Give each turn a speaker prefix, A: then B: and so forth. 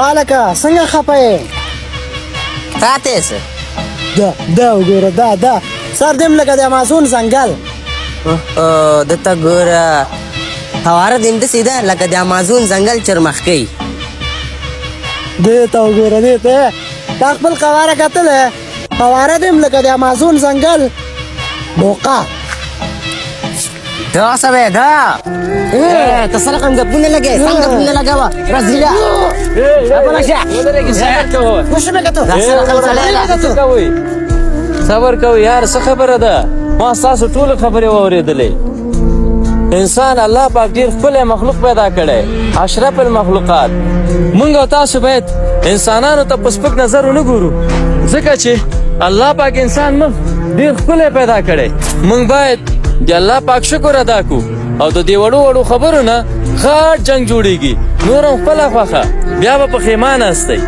A: هلکه څنګه خفه یې؟
B: راته څه
A: دا وګوره دا سر دیم لکه د امازون ځنګل.
B: دته ګوره هواره دې همداسې ده لکه د امازون ځنګل چرمخکۍ.
A: دې ته وګوره دې ته تا خپل قواره کتلی قواره دیم لکه د امازون ځنګل بوقا.
B: دا سوی دا ته سره کوم ګپونه لګې سم ګپونه لګوه رزیله
C: صبر کوئ یار څه خبره ده ما ستاسو ټولې خبرې واورېدلې. انسان الله پاک ډېر ښکلی مخلوق پیدا کړی اشرف المخلوقات. مونږ او تاسو باید انسانانو ته په سپک نظر ونه ګورو ځکه چې الله پاک انسان مخ ډېر ښکلی پیدا کړی. مونږ باید د الله پاک شکر ادا کو او د دې وړو وړو خبرو نه غټ جنګ جوړیږي نور هم خپله خوښه بیا به پښیمانه استئ.